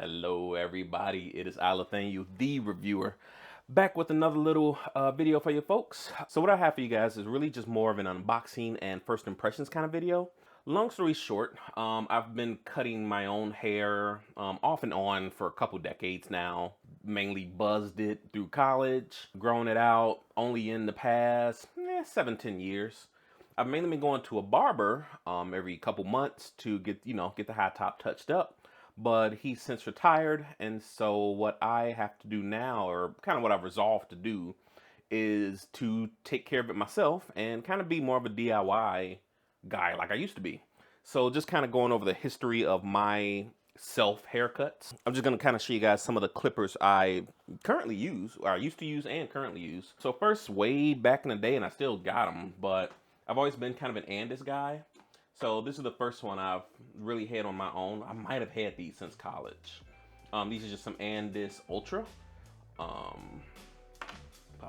Hello everybody, it is Lythaniel, the reviewer, back with another little video for you folks. So what I have for you guys is really just more of an unboxing and first impressions kind of video. Long story short, I've been cutting my own hair off and on for a couple decades now. Mainly buzzed it through college, grown it out only in the past 7-10 years. I've mainly been going to a barber every couple months to get the high top touched up. But he's since retired, and so what I have to do now, or kind of what I've resolved to do, is to take care of it myself and kind of be more of a DIY guy like I used to be. So just kind of going over the history of my self haircuts. I'm just going to kind of show you guys some of the clippers I currently use, or I used to use and currently use. So first, way back in the day, and I still got them, but I've always been kind of an Andis guy. So this is the first one I've really had on my own. I might have had these since college. These are just some Andis Ultra. Pop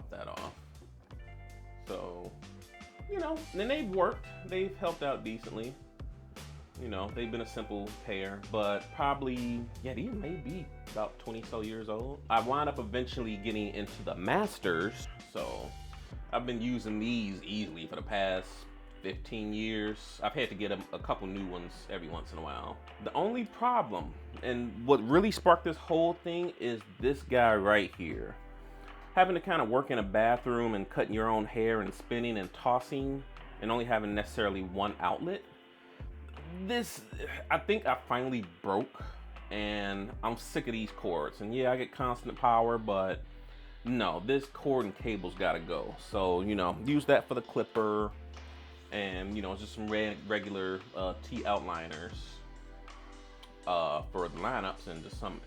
that off. So, and they've worked. They've helped out decently. They've been a simple pair, but probably, these may be about 20 so years old. I wound up eventually getting into the Masters. So I've been using these easily for the past 15 years. I've had to get a couple new ones every once in a while. The only problem, and what really sparked this whole thing, is this guy right here. Having to kind of work in a bathroom and cutting your own hair and spinning and tossing and only having necessarily one outlet. I think I finally broke, and I'm sick of these cords. And yeah, I get constant power, but no, this cord and cable's gotta go. So, use that for the clipper. And just some regular T outliners for the lineups, and just some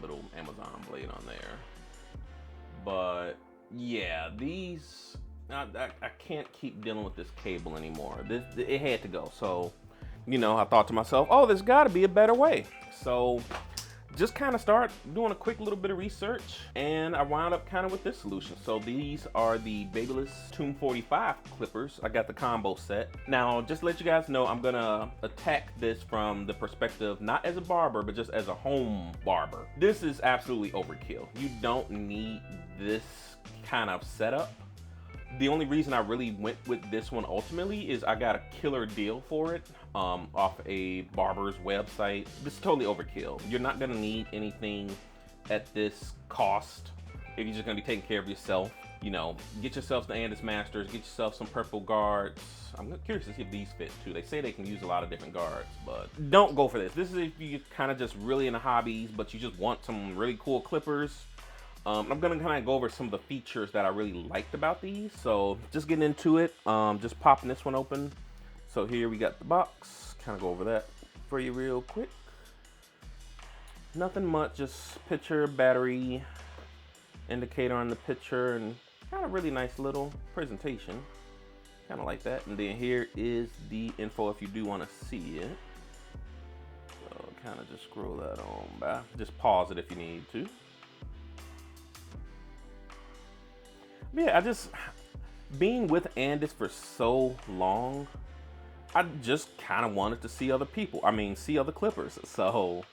little Amazon blade on there. But yeah, these I can't keep dealing with this cable anymore. It had to go. So I thought to myself, oh, there's got to be a better way. So just kind of start doing a quick little bit of research, and I wound up kind of with this solution. So these are the Babyliss Tomb45 clippers. I got the combo set. Now, just to let you guys know, I'm gonna attack this from the perspective, not as a barber, but just as a home barber. This is absolutely overkill. You don't need this kind of setup. The only reason I really went with this one ultimately is I got a killer deal for it off a barber's website. This is totally overkill. You're not gonna need anything at this cost if you're just gonna be taking care of yourself. Get yourself the Andis Masters, get yourself some purple guards. I'm curious to see if these fit too. They say they can use a lot of different guards, but don't go for this. This is if you're kind of just really into hobbies, but you just want some really cool clippers. I'm gonna kind of go over some of the features that I really liked about these. So just getting into it, just popping this one open. So here we got the box. Kind of go over that for you real quick. Nothing much, just picture, battery, indicator on the picture, and kind of really nice little presentation. Kind of like that. And then here is the info if you do want to see it. So kind of just scroll that on by. Just pause it if you need to. Yeah, being with Andis for so long, I just kind of wanted to see other people. See other clippers. So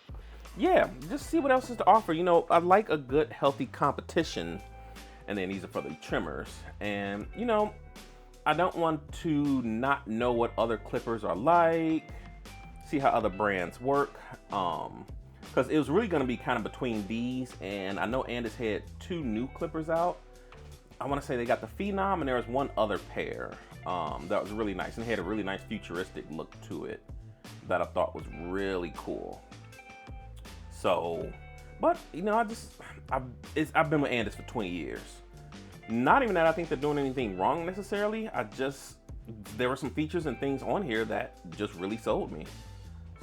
yeah, just see what else is to offer. I like a good, healthy competition. And then these are for the trimmers. And I don't want to not know what other clippers are like, see how other brands work. Because it was really going to be kind of between these, and I know Andis had 2 new clippers out. I want to say they got the Phenom, and there was one other pair that was really nice, and had a really nice futuristic look to it that I thought was really cool. So, but I've been with Andis for 20 years. Not even that I think they're doing anything wrong necessarily. There were some features and things on here that just really sold me.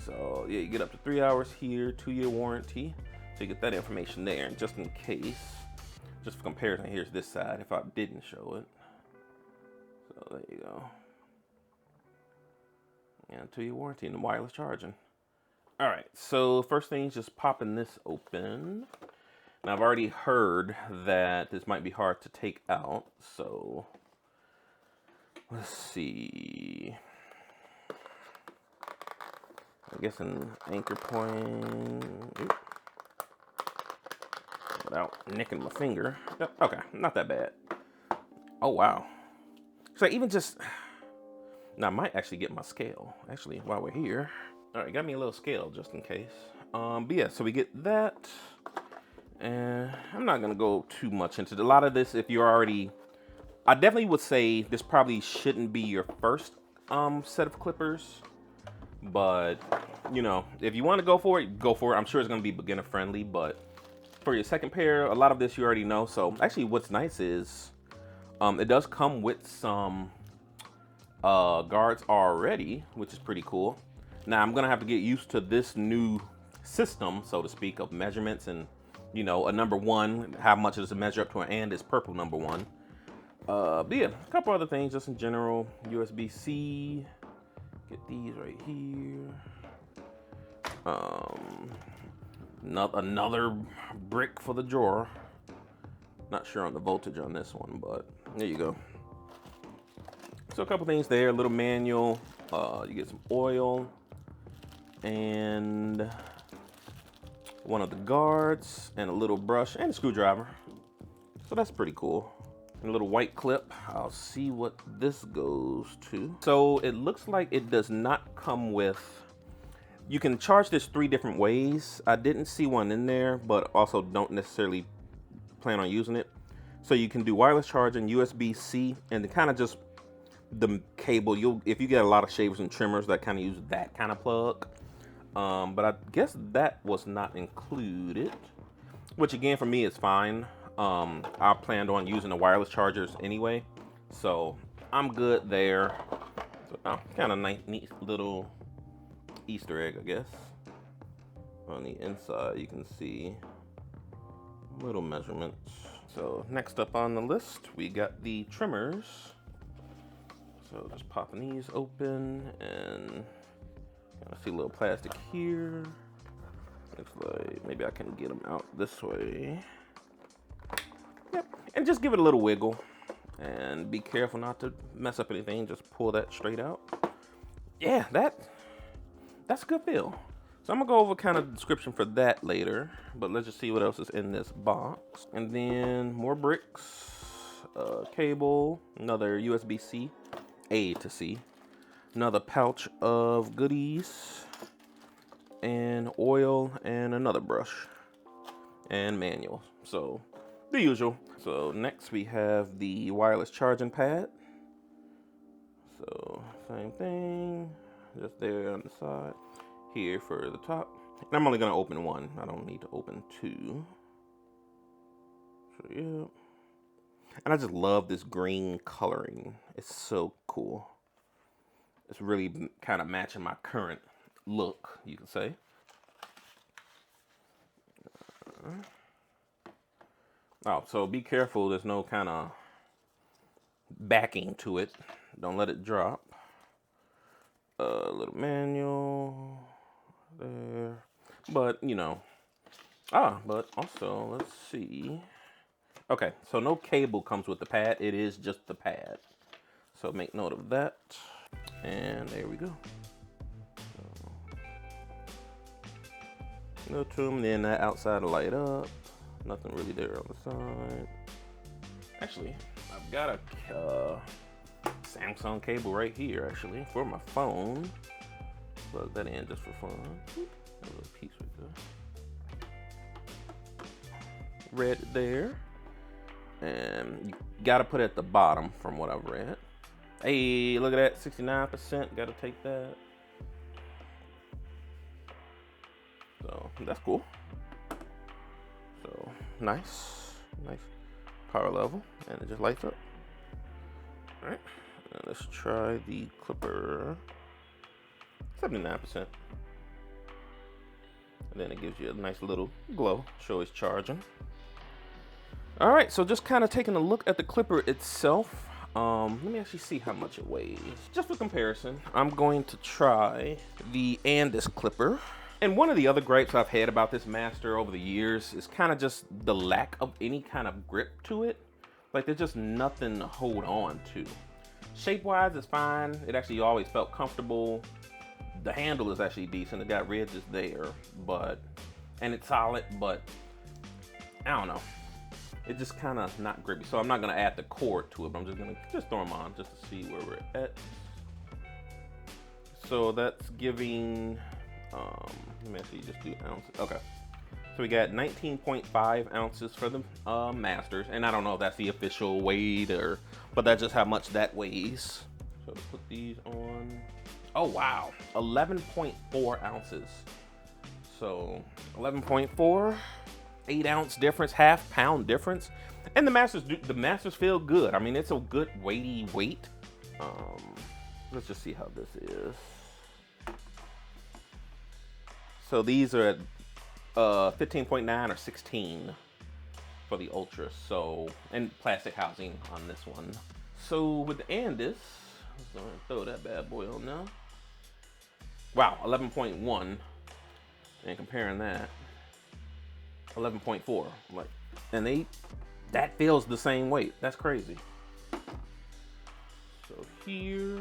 So yeah, you get up to 3 hours here, 2-year warranty. So you get that information there, and just in case. Just for comparison, here's this side if I didn't show it. So there you go. And 2-year warranty and the wireless charging. All right, so first thing is just popping this open. Now I've already heard that this might be hard to take out, so let's see. I guess an anchor point. Oops. without nicking my finger. Okay, not that bad. Oh, wow. So even just, now I might actually get my scale, actually, while we're here. All right, got me a little scale just in case. But yeah, so we get that. And I'm not gonna go too much into a lot of this. If you're already, I definitely would say this probably shouldn't be your first set of clippers. But, you know, if you want to go for it, go for it. I'm sure it's going to be beginner friendly, but for your second pair, a lot of this you already know. So actually what's nice is it does come with some guards already, which is pretty cool. Now I'm going to have to get used to this new system, so to speak, of measurements and, you know, a number 1, how much does it measure up to an and is purple number 1. But yeah, a couple other things just in general. USB-C. Get these right here. Another brick for the drawer. Not sure on the voltage on this one, but there you go. So a couple things there. A little manual. You get some oil and one of the guards and a little brush and a screwdriver. So that's pretty cool. A little white clip. I'll see what this goes to. So it looks like it does not come with, you can charge this 3 different ways. I didn't see one in there, but also don't necessarily plan on using it. So you can do wireless charging, USB-C, and the kind of just the cable. If you get a lot of shavers and trimmers that kind of use that kind of plug. But I guess that was not included, which again for me is fine. I planned on using the wireless chargers anyway, so I'm good there. So, kind of nice, neat little Easter egg, I guess. On the inside, you can see little measurements. So next up on the list, we got the trimmers. So just popping these open, and I see a little plastic here. Looks like maybe I can get them out this way. Yep, and just give it a little wiggle and be careful not to mess up anything. Just pull that straight out. Yeah, that's a good feel. So I'm gonna go over kind of the description for that later, but let's just see what else is in this box. And then more bricks, cable, another USB-C, A to C, another pouch of goodies, and oil, and another brush, and manual. So the usual. So next we have the wireless charging pad. So same thing, just there on the side. Here for the top. And I'm only gonna open one. I don't need to open 2. So yeah. And I just love this green coloring. It's so cool. It's really kind of matching my current look, you could say. Oh, so be careful. There's no kind of backing to it. Don't let it drop. A little manual there. But, you know. But also, let's see. Okay, so no cable comes with the pad. It is just the pad. So make note of that. And there we go. No tomb, then that outside will light up. Nothing really there on the side. Actually, I've got a Samsung cable right here, actually, for my phone. Plug that in just for fun. A little piece right there. Red there. And you gotta put it at the bottom from what I've read. Hey, look at that, 69%, gotta take that. So that's cool. So nice power level, and it just lights up. All right, now let's try the clipper. 79%. And then it gives you a nice little glow, show it's charging. All right, so just kind of taking a look at the clipper itself. Let me actually see how much it weighs. Just for comparison, I'm going to try the Andis clipper. And one of the other gripes I've had about this master over the years is kind of just the lack of any kind of grip to it. Like there's just nothing to hold on to. Shape-wise, it's fine. It actually always felt comfortable. The handle is actually decent. It got ridges there, and it's solid, but I don't know. It's just kind of not grippy. So I'm not gonna add the cord to it, but I'm just gonna throw them on just to see where we're at. So that's giving, let me actually just do ounces. Okay. So we got 19.5 ounces for the Masters. And I don't know if that's the official weight or, but that's just how much that weighs. So let's put these on. Oh, wow. 11.4 ounces. So 11.4, 8 ounce difference, half pound difference. And the Masters feel good. I mean, it's a good weighty weight. Let's just see how this is. So these are at 15.9 or 16 for the Ultra. So, and plastic housing on this one. So with the Andis, let's throw that bad boy on now. Wow, 11.1. And comparing that, 11.4. Like, and that feels the same weight. That's crazy. So here,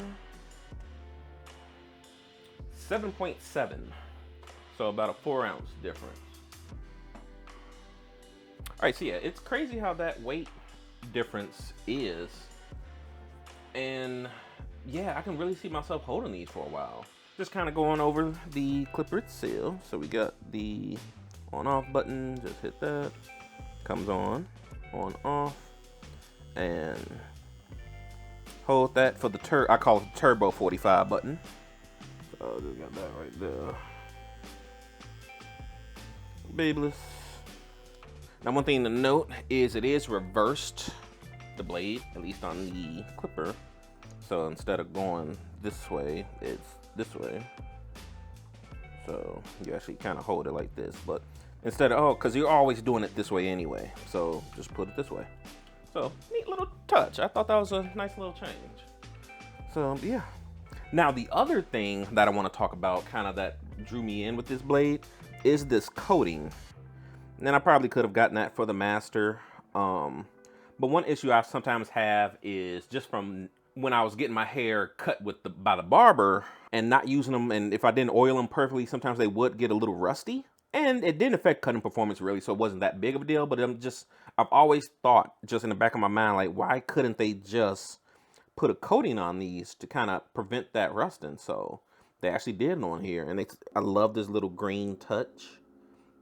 7.7. So about a 4 ounce difference. All right, so yeah, it's crazy how that weight difference is. And yeah, I can really see myself holding these for a while. Just kind of going over the clipper itself. So we got the on off button, just hit that. Comes on off. And hold that for the I call it the Turbo 45 button. So just got that right there. Babyliss. Now one thing to note is it is reversed, the blade, at least on the clipper. So instead of going this way, it's this way. So you actually kind of hold it like this, but instead of, because you're always doing it this way anyway. So just put it this way. So neat little touch. I thought that was a nice little change. So yeah. Now the other thing that I want to talk about, kind of that drew me in with this blade, is this coating. And I probably could have gotten that for the Master. But one issue I sometimes have is just from when I was getting my hair cut by the barber and not using them, and if I didn't oil them perfectly, sometimes they would get a little rusty. And it didn't affect cutting performance really, so it wasn't that big of a deal. But I've always thought, just in the back of my mind, like, why couldn't they just put a coating on these to kind of prevent that rusting? So they actually did on here, and I love this little green touch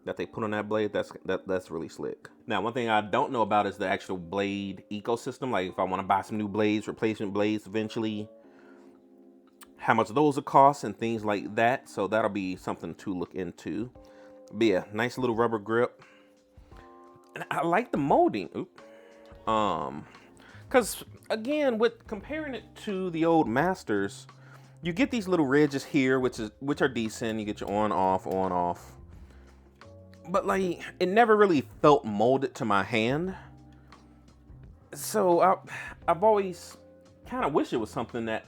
that they put on that blade. That's really slick. Now, one thing I don't know about is the actual blade ecosystem. Like if I want to buy some new blades, replacement blades eventually, how much those will cost and things like that. So that'll be something to look into. But yeah, nice little rubber grip. And I like the molding. Because again, with comparing it to the old Masters, you get these little ridges here, which are decent. You get your on off. But like, it never really felt molded to my hand. So I've always kind of wished it was something that,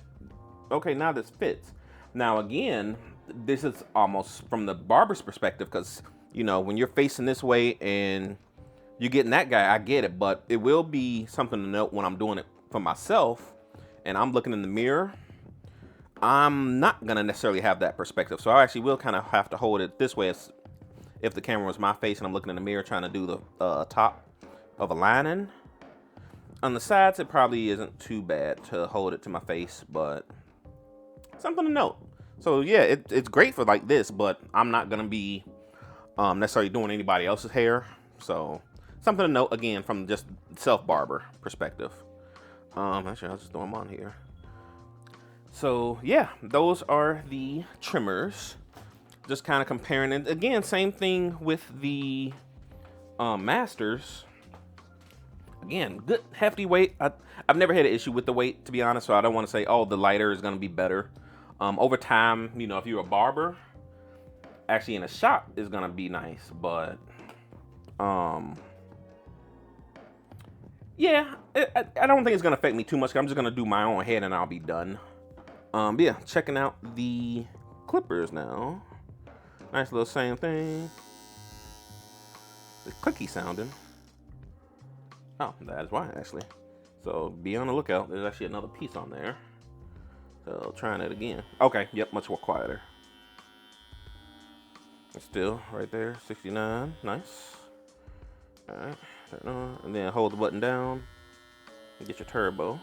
okay, now this fits. Now again, this is almost from the barber's perspective, because you know, when you're facing this way and you're getting that guy, I get it, but it will be something to note when I'm doing it for myself and I'm looking in the mirror. I'm not gonna necessarily have that perspective, so I actually will kind of have to hold it this way, as if the camera was my face and I'm looking in the mirror trying to do the top of a lining. On the sides, it probably isn't too bad to hold it to my face, but something to note. So yeah, it's great for like this, but I'm not gonna be necessarily doing anybody else's hair. So something to note, again, from just self-barber perspective. Actually, I'll just throw them on here. So yeah, those are the trimmers. Just kind of comparing it. Again, same thing with the Masters. Again, good hefty weight. I've never had an issue with the weight, to be honest, so I don't want to say, oh, the lighter is going to be better. Over time, you know, if you're a barber, actually in a shop is going to be nice, but yeah, I don't think it's going to affect me too much. I'm just going to do my own head and I'll be done. But yeah, checking out the clippers now. Nice little same thing. It's clicky sounding. Oh, that is why, actually. So be on the lookout. There's actually another piece on there. So trying it again. Okay, yep, much more quieter. It's still right there, 69, nice. All right, turn it on, and then hold the button down and get your turbo.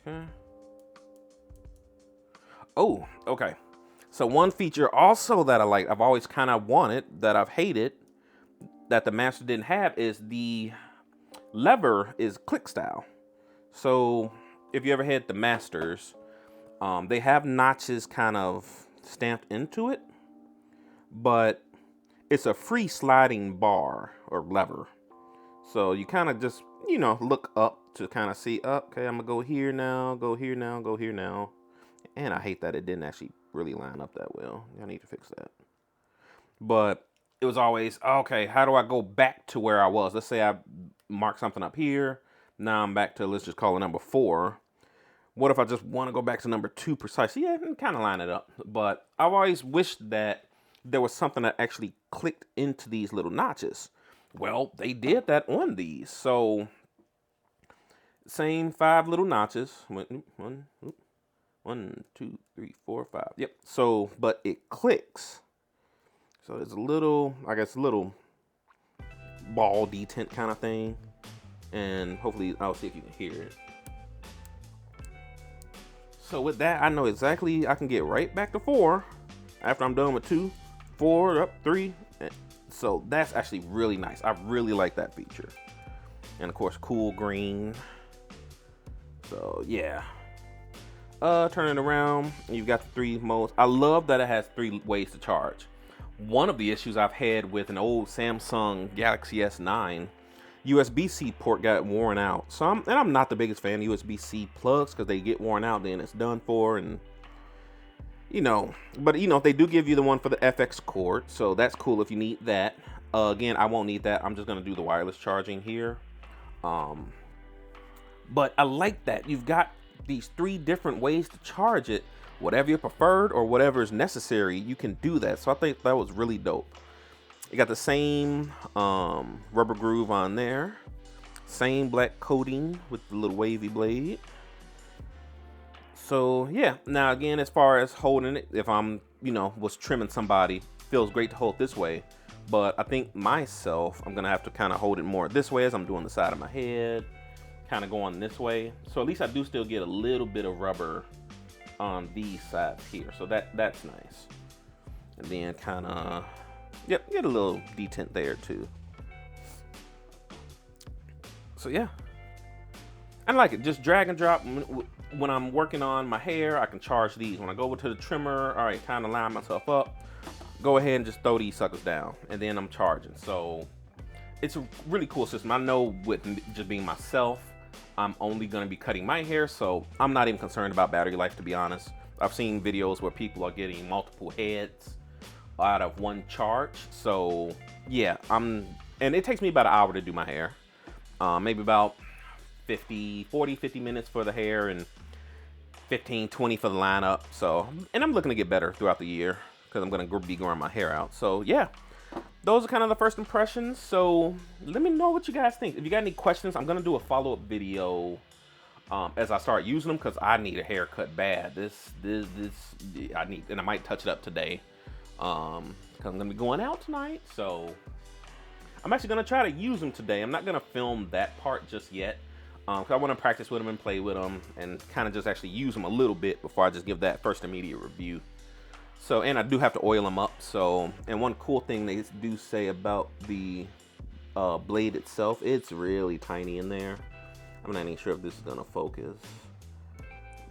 Okay. Oh, okay. So one feature also that I like, I've always kind of wanted, that I've hated, that the Master didn't have, is the lever is click style. So if you ever had the Masters, they have notches kind of stamped into it, but it's a free sliding bar or lever. So you kind of just, you know, look up to kind of see, okay, I'm gonna go here now, go here now, go here now. And I hate that it didn't actually really line up that well. I need to fix that. But it was always, okay, how do I go back to where I was? Let's say I mark something up here. Now I'm back to, let's just call it number 4. What if I just want to go back to number 2 precisely? Yeah, kind of line it up. But I've always wished that there was something that actually clicked into these little notches. Well, they did that on these. So same 5 little notches. 1, 2, 3, 4, 5. Yep. So, but it clicks. So it's a little, I guess, a little ball detent kind of thing. And hopefully, I'll see if you can hear it. So with that, I know exactly I can get right back to 4 after I'm done with 2, 4, up 3. So that's actually really nice. I really like that feature. And of course, cool green. So yeah. Turn it around, and you've got the 3 modes. I love that it has 3 ways to charge. One of the issues I've had with an old Samsung Galaxy S9, USB-C port got worn out. So I'm not the biggest fan of USB-C plugs because they get worn out, then it's done for, and you know. But you know, they do give you the one for the FX cord, so that's cool if you need that. Again, I won't need that. I'm just gonna do the wireless charging here. But I like that you've got these 3 different ways to charge it. Whatever your preferred or whatever is necessary, you can do that. So I think that was really dope. You got the same rubber groove on there, same black coating with the little wavy blade. So yeah, now again, as far as holding it, if I'm, you know, was trimming somebody, feels great to hold this way. But I think myself, I'm gonna have to kind of hold it more this way as I'm doing the side of my head, kind of going this way. So at least I do still get a little bit of rubber on these sides here. So that's nice. And then kind of, yep, get a little detent there too. So yeah, I like it. Just drag and drop. When I'm working on my hair, I can charge these. When I go over to the trimmer, all right, kind of line myself up, go ahead and just throw these suckers down, and then I'm charging. So it's a really cool system. I know with just being myself, I'm only going to be cutting my hair, so I'm not even concerned about battery life, to be honest. I've seen videos where people are getting multiple heads out of one charge. So yeah, and it takes me about an hour to do my hair. Maybe about 50 minutes for the hair and 15, 20 for the lineup. So, and I'm looking to get better throughout the year because I'm going to be growing my hair out. So yeah, those are kind of the first impressions. So let me know what you guys think. If you got any questions, I'm going to do a follow-up video as I start using them, because I need a haircut bad. This I need, and I might touch it up today because I'm going to be going out tonight. So I'm actually going to try to use them today. I'm not going to film that part just yet because I want to practice with them and play with them and kind of just actually use them a little bit before I just give that first immediate review. So, and I do have to oil them up. So, and one cool thing they do say about the blade itself, it's really tiny in there. I'm not even sure if this is gonna focus,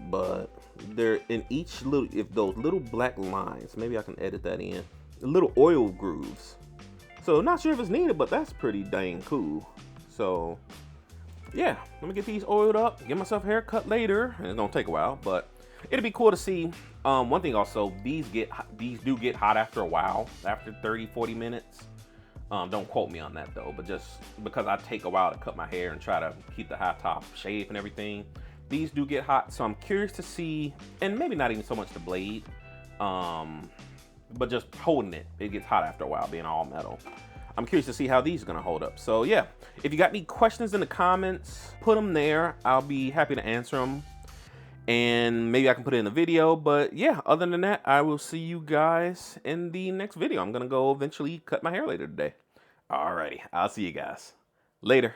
but they're in each little, if those little black lines, maybe I can edit that in, little oil grooves. So not sure if it's needed, but that's pretty dang cool. So yeah, let me get these oiled up, get myself a haircut later, and it's gonna take a while, but it'll be cool to see. One thing also, these do get hot after a while, after 30-40 minutes. Don't quote me on that though, but just because I take a while to cut my hair and try to keep the high top shape and everything, these do get hot. So I'm curious to see, and maybe not even so much the blade, but just holding it, it gets hot after a while being all metal. I'm curious to see how these are gonna hold up. So yeah, if you got any questions in the comments, put them there. I'll be happy to answer them. and maybe I can put it in a video. But yeah, other than that, I will see you guys in the next video. I'm gonna go eventually cut my hair later today. Alrighty, I'll see you guys later.